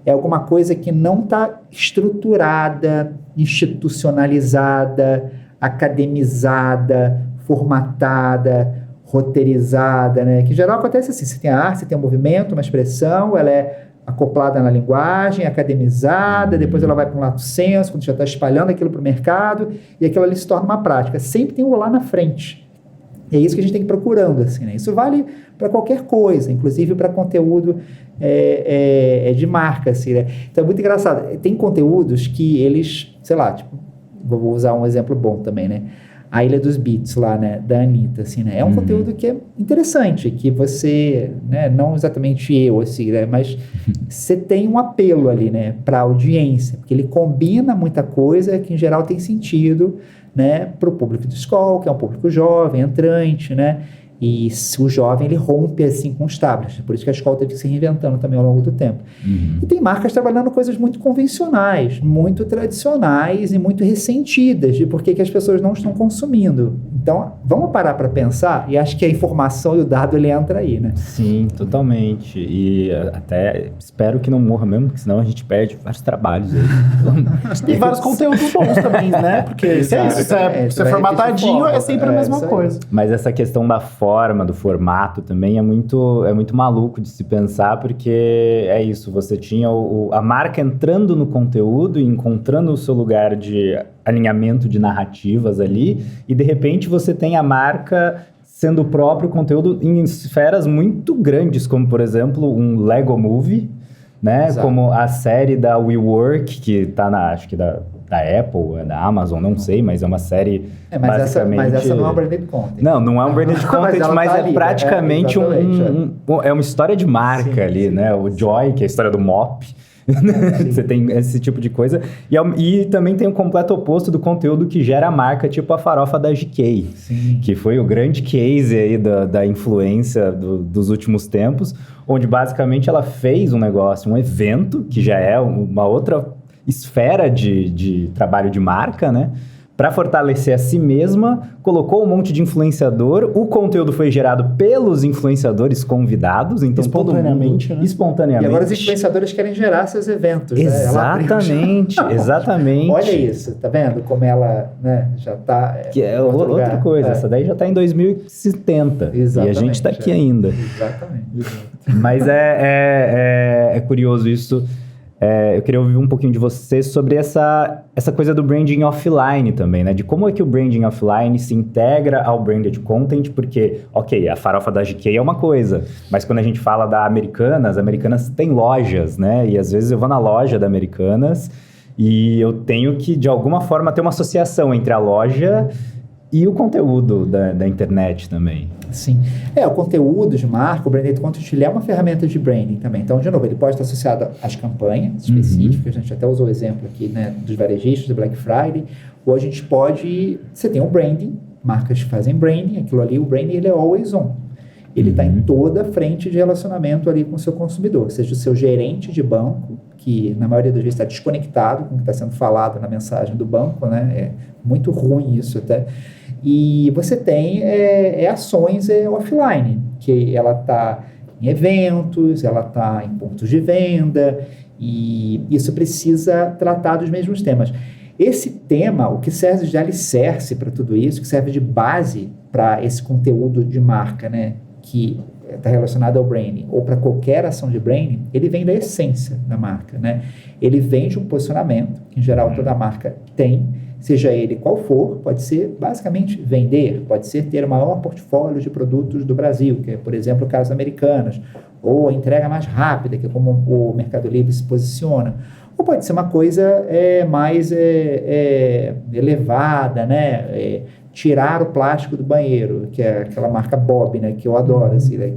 S3: é alguma coisa que não está estruturada, institucionalizada, academizada, formatada, roteirizada, né? Que em geral acontece assim, você tem a arte, você tem um movimento, uma expressão, ela é acoplada na linguagem, academizada, depois ela vai para um lato senso, quando já está espalhando aquilo para o mercado, e aquilo ali se torna uma prática. Sempre tem um lá na frente. E é isso que a gente tem que ir procurando, assim, né? Isso vale para qualquer coisa, inclusive para conteúdo de marca, assim, né? Então é muito engraçado. Tem conteúdos que eles, sei lá, tipo, vou usar um exemplo bom também, né? A Ilha dos Beats lá, né, da Anitta, assim, né? É um conteúdo que é interessante, que você, né, não exatamente eu, assim, né, mas você tem um apelo ali, né, para a audiência, porque ele combina muita coisa que, em geral, tem sentido, né, para o público de escola, que é um público jovem, entrante, né? E o jovem, ele rompe assim com os tablets. Por isso que a escola teve que se reinventando também ao longo do tempo. E tem marcas trabalhando coisas muito convencionais, muito tradicionais e muito ressentidas de por que as pessoas não estão consumindo. Então, vamos parar para pensar, e acho que a informação e o dado, ele entra aí, né?
S1: Sim, totalmente. E até espero que não morra mesmo, porque senão a gente perde vários trabalhos aí.
S2: E vários conteúdos bons também, né? Porque se é isso, se é formatadinho, é sempre a mesma coisa.
S1: Mas essa questão da forma, do formato também é muito maluco de se pensar, porque é isso, você tinha a marca entrando no conteúdo e encontrando o seu lugar de alinhamento de narrativas ali, e de repente você tem a marca sendo o próprio conteúdo em esferas muito grandes, como por exemplo um Lego Movie, né?
S3: Exato.
S1: Como a série da WeWork, que tá acho que da Apple, da Amazon, não sei, mas é uma série
S3: Mas
S1: basicamente...
S3: essa não é um branded content.
S1: Não é um branded content,
S3: ela
S1: mas
S3: tá
S1: é
S3: ali,
S1: praticamente é uma história de marca
S3: Sim,
S1: ali,
S3: sim,
S1: né? O Joy, que é a história do Mop. Você tem esse tipo de coisa. E também tem o completo oposto do conteúdo que gera a marca, tipo a farofa da GK,
S3: Sim.
S1: que foi o grande case aí da influência dos últimos tempos, onde basicamente ela fez um negócio, um evento, que já é uma outra esfera de trabalho de marca, né? Para fortalecer a si mesma, colocou um monte de influenciador, o conteúdo foi gerado pelos influenciadores convidados, então
S2: Espontaneamente, né?
S1: Espontaneamente.
S3: E agora os influenciadores querem gerar seus eventos,
S1: Exatamente,
S3: né?
S1: exatamente.
S3: Olha isso, tá vendo? Como ela, né, já tá...
S1: Que é outra coisa, essa daí já tá em 2070.
S3: Exatamente,
S1: e a gente tá aqui ainda.
S3: Exatamente.
S1: Mas é curioso isso. Eu queria ouvir um pouquinho de você sobre essa coisa do branding offline também, né? De como é que o branding offline se integra ao branded content, porque, ok, a farofa da GK é uma coisa, mas quando a gente fala da Americanas, as Americanas têm lojas, né? E às vezes eu vou na loja da Americanas e eu tenho que, de alguma forma, ter uma associação entre a loja e o conteúdo da internet também.
S3: Sim. O conteúdo de marca, o branded content, ele é uma ferramenta de branding também. Então, de novo, ele pode estar associado às campanhas específicas. A gente até usou o exemplo aqui, né, dos varejistas, do Black Friday. Ou a gente pode... Você tem um branding, marcas que fazem branding, aquilo ali, o branding, ele é always on. Ele está em toda a frente de relacionamento ali com o seu consumidor. Seja o seu gerente de banco, que na maioria das vezes está desconectado com o que está sendo falado na mensagem do banco, né? É muito ruim isso até. E você tem ações offline, que ela está em eventos, ela está em pontos de venda, e isso precisa tratar dos mesmos temas. Esse tema, o que serve de alicerce para tudo isso, que serve de base para esse conteúdo de marca, né, que está relacionado ao branding, ou para qualquer ação de branding, ele vem da essência da marca, né? Ele vem de um posicionamento, que em geral toda marca tem, seja ele qual for, pode ser basicamente vender, pode ser ter o maior portfólio de produtos do Brasil, que é, por exemplo, o caso Americanas, ou a entrega mais rápida, que é como o Mercado Livre se posiciona, ou pode ser uma coisa mais elevada, né? Tirar o plástico do banheiro, que é aquela marca Bob, né? Que eu adoro, assim, né?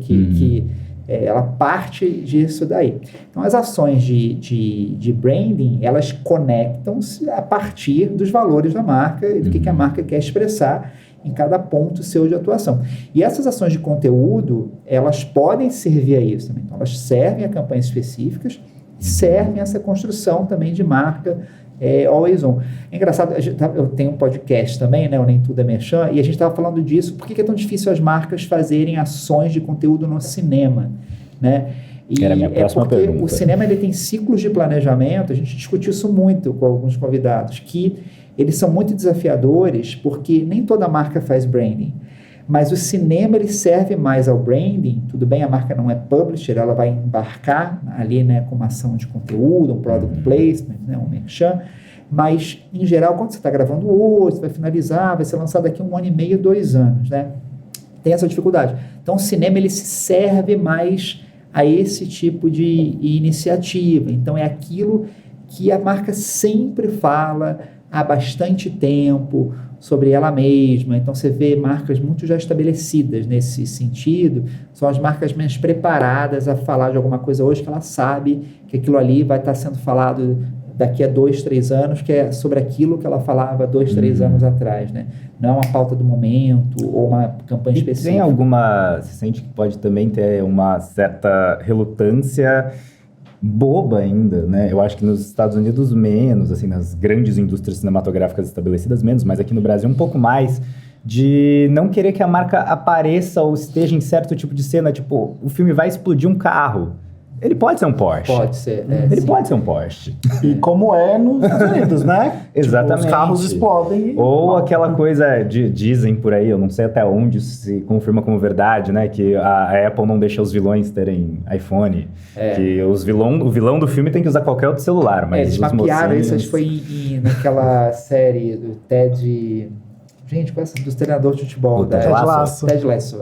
S3: Ela parte disso daí. Então, as ações de branding, elas conectam-se a partir dos valores da marca e do que a marca quer expressar em cada ponto seu de atuação. E essas ações de conteúdo, elas podem servir a isso também. Então, elas servem a campanhas específicas, servem a essa construção também de marca always on. É engraçado, eu tenho um podcast também, né, o Nem Tudo é Merchan, e a gente estava falando disso, por que é tão difícil as marcas fazerem ações de conteúdo no cinema, né? E
S1: era a minha próxima
S3: porque
S1: pergunta.
S3: O cinema ele tem ciclos de planejamento, a gente discutiu isso muito com alguns convidados, que eles são muito desafiadores, porque nem toda marca faz branding. Mas o cinema, ele serve mais ao branding, tudo bem, a marca não é publisher, ela vai embarcar ali, né, com uma ação de conteúdo, um product placement, né, um merchan, mas, em geral, quando você está gravando hoje, você vai finalizar, vai ser lançado daqui 1 ano e meio, 2 anos, né? Tem essa dificuldade. Então, o cinema, ele se serve mais a esse tipo de iniciativa. Então, é aquilo que a marca sempre fala há bastante tempo, sobre ela mesma. Então, você vê marcas muito já estabelecidas nesse sentido, são as marcas menos preparadas a falar de alguma coisa hoje, que ela sabe que aquilo ali vai estar sendo falado daqui a 2, 3 anos, que é sobre aquilo que ela falava 2, 3 anos atrás, né? Não uma pauta do momento ou uma campanha específica.
S1: Tem alguma... Você sente que pode também ter uma certa relutância boba ainda, né? Eu acho que nos Estados Unidos menos, assim, nas grandes indústrias cinematográficas estabelecidas menos, mas aqui no Brasil um pouco mais, de não querer que a marca apareça ou esteja em certo tipo de cena, tipo, o filme vai explodir um carro. Ele pode ser um Porsche.
S3: Pode ser,
S1: Ele
S3: sim.
S1: pode ser um Porsche.
S2: E como é nos Estados Unidos, né?
S1: Exatamente.
S2: Tipo, os carros explodem.
S1: Ou aquela coisa, dizem por aí, eu não sei até onde isso se confirma como verdade, né? Que a Apple não deixa os vilões terem iPhone. Que o vilão do filme tem que usar qualquer outro celular. Mas
S3: Eles
S1: os
S3: mapearam
S1: mocinhos...
S3: isso, acho que foi naquela série do Ted... Gente, qual é essa? Do treinador de futebol.
S1: O Ted Lasso?
S3: Ted Lasso,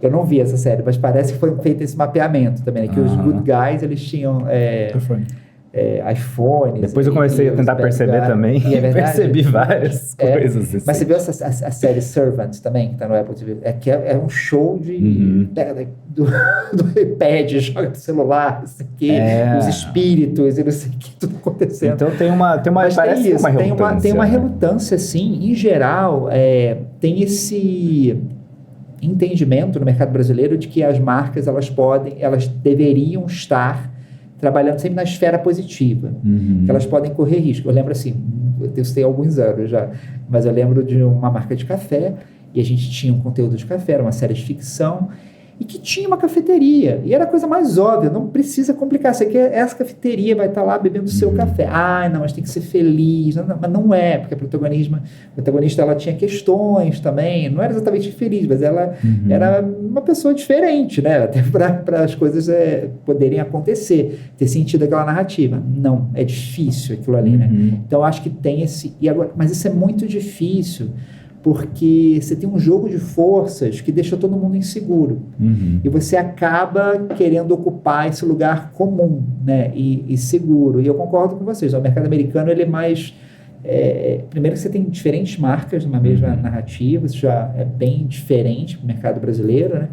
S3: Eu não vi essa série, mas parece que foi feito esse mapeamento também, né? Que os good guys, eles tinham iPhone.
S1: Depois eu comecei a tentar perceber também e percebi várias coisas. Assim.
S3: Mas você viu a série Servant também, que tá no Apple TV? É um show de... do iPad, joga do celular, não sei o quê, os espíritos e não sei o que, tudo acontecendo.
S1: Então tem uma parece uma relutância.
S3: Tem uma relutância, sim. Em geral, tem esse entendimento no mercado brasileiro de que as marcas, elas deveriam estar trabalhando sempre na esfera positiva, que elas podem correr risco. Eu lembro assim, isso tem alguns anos já, mas eu lembro de uma marca de café, e a gente tinha um conteúdo de café, era uma série de ficção, e que tinha uma cafeteria, e era a coisa mais óbvia, não precisa complicar, você quer, essa cafeteria vai estar lá bebendo o seu café, não, mas tem que ser feliz, mas não é, porque a protagonista ela tinha questões também, não era exatamente feliz, mas ela era uma pessoa diferente, né, até para as coisas poderem acontecer, ter sentido aquela narrativa. Não, é difícil aquilo ali, né, então eu acho que tem mas isso é muito difícil, porque você tem um jogo de forças que deixa todo mundo inseguro. E você acaba querendo ocupar esse lugar comum, né, e seguro. E eu concordo com vocês, o mercado americano ele é mais... primeiro que você tem diferentes marcas numa mesma narrativa, isso já é bem diferente do mercado brasileiro, né?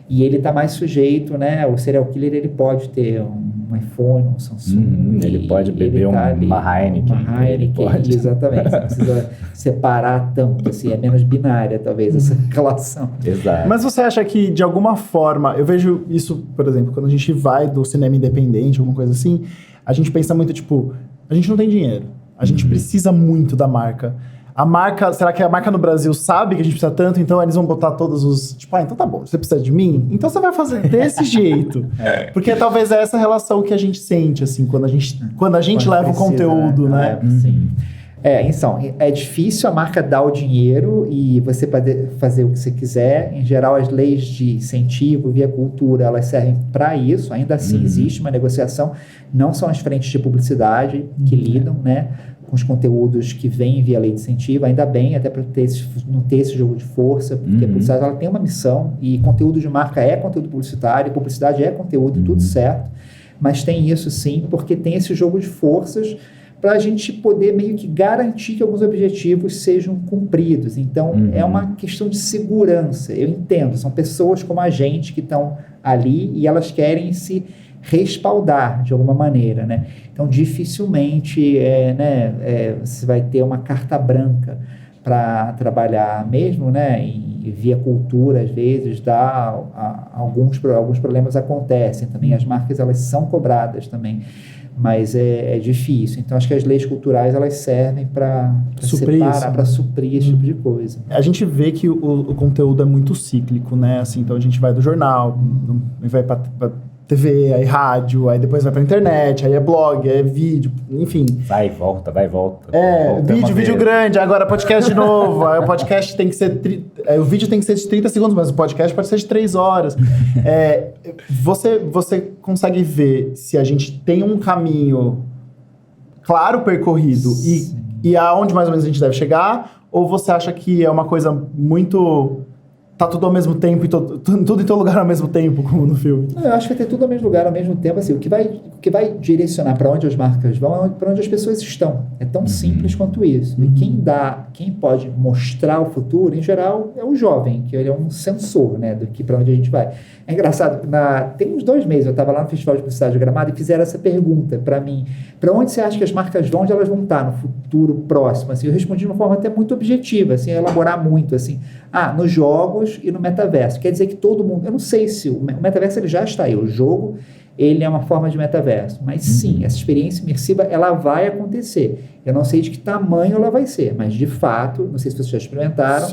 S3: E ele está mais sujeito, né? O serial killer ele pode ter um iPhone, um Samsung.
S1: Ele pode beber uma Heineken.
S3: Uma Heineken, exatamente. Você não precisa separar tanto, assim, é menos binária, talvez, essa relação.
S1: Exato.
S2: Mas você acha que, de alguma forma, eu vejo isso, por exemplo, quando a gente vai do cinema independente, alguma coisa assim, a gente pensa muito, tipo, a gente não tem dinheiro, a gente precisa muito da marca. A marca, será que a marca no Brasil sabe que a gente precisa tanto, então eles vão botar todos os... Tipo, então tá bom, você precisa de mim? Então você vai fazer desse jeito. Porque talvez é essa relação que a gente sente, assim, quando a gente leva o conteúdo, né?
S3: Sim. Então, é difícil a marca dar o dinheiro e você poder fazer o que você quiser. Em geral, as leis de incentivo via cultura, elas servem para isso. Ainda assim, existe uma negociação. Não são as frentes de publicidade que lidam, né, com os conteúdos que vêm via lei de incentivo, ainda bem, até para não ter esse jogo de força, porque a publicidade ela tem uma missão, e conteúdo de marca é conteúdo publicitário, publicidade é conteúdo, tudo certo, mas tem isso sim, porque tem esse jogo de forças para a gente poder meio que garantir que alguns objetivos sejam cumpridos. Então, é uma questão de segurança, eu entendo, são pessoas como a gente que estão ali e elas querem se respaldar de alguma maneira, né? Então, dificilmente você vai ter uma carta branca para trabalhar mesmo, né? E via cultura, às vezes, alguns problemas acontecem também. As marcas, elas são cobradas também, mas é difícil. Então, acho que as leis culturais, elas servem para separar, para suprir esse tipo de coisa.
S2: A gente vê que o conteúdo é muito cíclico, né? Assim, então, a gente vai do jornal, vai para TV, aí rádio, aí depois vai pra internet, aí é blog, é vídeo, enfim.
S1: Vai e volta. Volta
S2: vídeo grande, agora podcast de novo, aí o podcast tem que ser... o vídeo tem que ser de 30 segundos, mas o podcast pode ser de 3 horas. Você consegue ver se a gente tem um caminho claro percorrido e aonde mais ou menos a gente deve chegar, ou você acha que é uma coisa muito... Tá tudo ao mesmo tempo, tudo em todo lugar ao mesmo tempo, como no filme?
S3: Eu acho que vai ter tudo ao mesmo lugar ao mesmo tempo. Assim, o que vai direcionar para onde as marcas vão é para onde as pessoas estão. É tão simples quanto isso. E quem pode mostrar o futuro, em geral, é o jovem, que ele é um sensor, né, do que para onde a gente vai. É engraçado, tem uns 2 meses, eu estava lá no Festival de Publicidade de Gramado e fizeram essa pergunta para mim. Para onde você acha que as marcas vão, onde elas vão estar no futuro próximo? Assim, eu respondi de uma forma até muito objetiva, assim, elaborar muito, assim, nos jogos e no metaverso. Quer dizer que todo mundo... Eu não sei se o metaverso ele já está aí. O jogo, ele é uma forma de metaverso. Mas sim, essa experiência imersiva, ela vai acontecer. Eu não sei de que tamanho ela vai ser, mas de fato, não sei se vocês já experimentaram,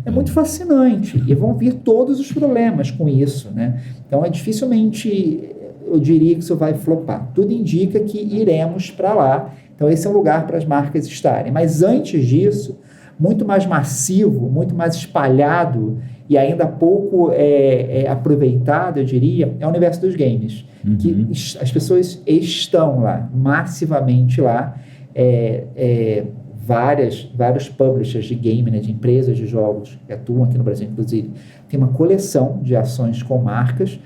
S3: é muito fascinante. E vão vir todos os problemas com isso, né? Então, dificilmente, eu diria que isso vai flopar. Tudo indica que iremos para lá. Então, esse é um lugar para as marcas estarem. Mas antes disso, muito mais massivo, muito mais espalhado e ainda pouco aproveitado, eu diria, é o universo dos games. Que as pessoas estão lá, massivamente lá, vários publishers de game, né, de empresas de jogos que atuam aqui no Brasil, inclusive, tem uma coleção de ações com marcas,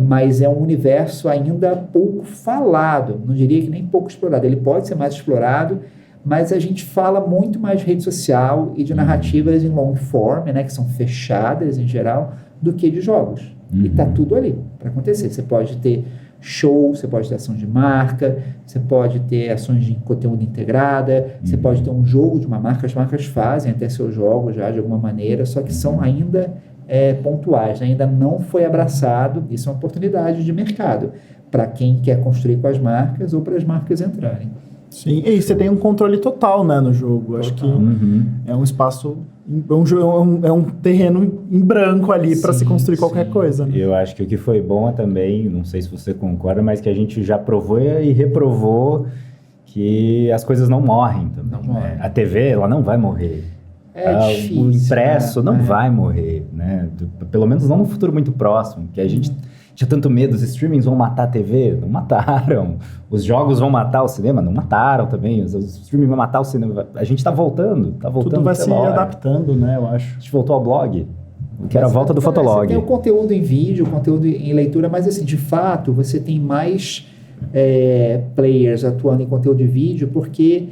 S3: mas é um universo ainda pouco falado, não diria que nem pouco explorado. Ele pode ser mais explorado, mas a gente fala muito mais de rede social e de narrativas em long form, né, que são fechadas em geral, do que de jogos. E está tudo ali para acontecer. Você pode ter show, você pode ter ação de marca, você pode ter ações de conteúdo integrada, você pode ter um jogo de uma marca. As marcas fazem até seus jogos já de alguma maneira, só que são ainda pontuais, né? Ainda não foi abraçado. Isso é uma oportunidade de mercado para quem quer construir com as marcas ou para as marcas entrarem.
S2: Sim, e você tem um controle total, né, no jogo. Acho que é um espaço, é um terreno em branco ali para se construir qualquer coisa. Né?
S1: Eu acho que o que foi bom é também, não sei se você concorda, mas que a gente já provou e reprovou que as coisas não morrem também.
S3: Não morrem.
S1: A TV, ela não vai morrer.
S3: Difícil,
S1: o impresso
S3: né?
S1: não vai morrer, né? Pelo menos não no futuro muito próximo, que a gente tinha tanto medo, os streamings vão matar a TV, não mataram. Os jogos vão matar o cinema, não mataram também. Os streamings vão matar o cinema. A gente tá voltando.
S2: Tudo vai se adaptando, né, eu acho.
S1: A gente voltou ao blog, que era a volta do Fotolog.
S3: Você tem o conteúdo em vídeo, o conteúdo em leitura, mas assim, de fato, você tem mais players atuando em conteúdo de vídeo, porque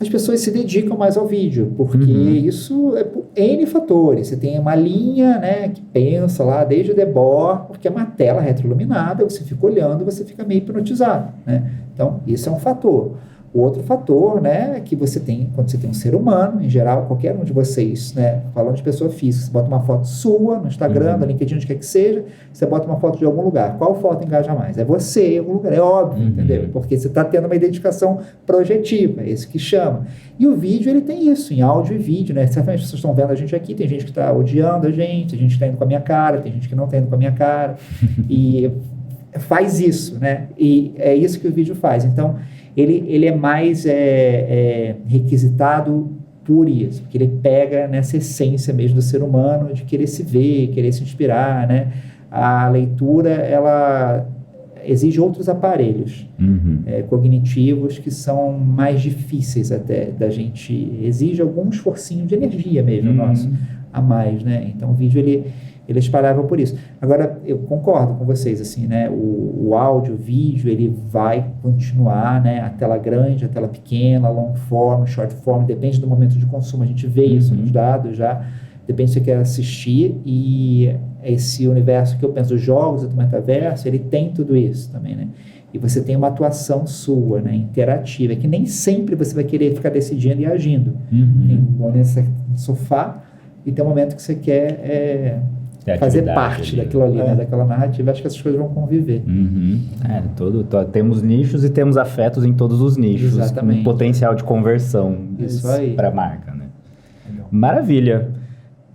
S3: as pessoas se dedicam mais ao vídeo, porque isso é por N fatores. Você tem uma linha, né, que pensa lá desde o Debord, porque é uma tela retroiluminada, você fica olhando, você fica meio hipnotizado, né? Então, isso é um fator. O outro fator, né, é que você tem, quando você tem um ser humano, em geral, qualquer um de vocês, né, falando de pessoa física, você bota uma foto sua no Instagram, no LinkedIn, onde quer que seja, você bota uma foto de algum lugar. Qual foto engaja mais? É você em algum lugar, é óbvio, entendeu? Porque você está tendo uma identificação projetiva, é isso que chama. E o vídeo, ele tem isso, em áudio e vídeo, né? Certamente as pessoas estão vendo a gente aqui, tem gente que está odiando a gente que está indo com a minha cara, tem gente que não está indo com a minha cara, e faz isso, né? E é isso que o vídeo faz. Então, ele é mais requisitado por isso, porque ele pega nessa essência mesmo do ser humano, de querer se ver, querer se inspirar, né? A leitura, ela exige outros aparelhos cognitivos que são mais difíceis até da gente, exige algum esforcinho de energia mesmo nosso, a mais, né? Então o vídeo, ele é esparável por isso. Agora, eu concordo com vocês, assim, né? O áudio, o vídeo, ele vai continuar, né? A tela grande, a tela pequena, long form, short form, depende do momento de consumo. A gente vê isso nos dados já, depende se você quer assistir. E esse universo que eu penso, os jogos do metaverso, ele tem tudo isso também, né? E você tem uma atuação sua, né? Interativa, que nem sempre você vai querer ficar decidindo e agindo. Tem um momento no sofá e tem um momento que você quer fazer parte daquilo ali, né? Daquela narrativa. Acho que essas coisas vão conviver.
S1: Temos nichos e temos afetos em todos os nichos.
S3: Exatamente.
S1: Com potencial de conversão para a marca, né? Legal. Maravilha.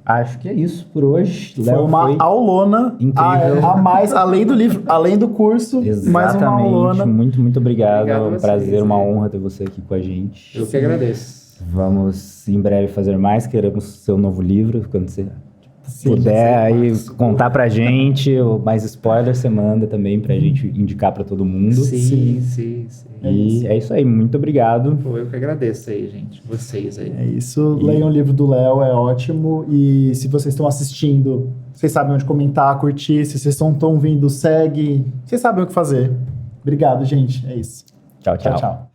S1: Acho que é isso por hoje.
S2: Foi uma aulona
S1: incrível.
S2: A mais, além do livro, além do curso.
S1: Exatamente.
S2: Mais uma aulona.
S1: Muito obrigado.
S3: Obrigado a vocês,
S1: um prazer, uma honra ter você aqui com a gente.
S3: Eu que agradeço.
S1: Vamos em breve fazer mais. Queremos seu novo livro, quando você puder aí contar pra gente, mais spoilers você manda também pra gente indicar pra todo mundo.
S3: Sim.
S1: E é isso aí, muito obrigado.
S3: Pô, eu que agradeço aí, gente, vocês aí.
S2: É isso, leiam o livro do Léo, é ótimo. E se vocês estão assistindo, vocês sabem onde comentar, curtir. Se vocês estão vindo, segue. Vocês sabem o que fazer. Obrigado, gente. É isso.
S1: Tchau.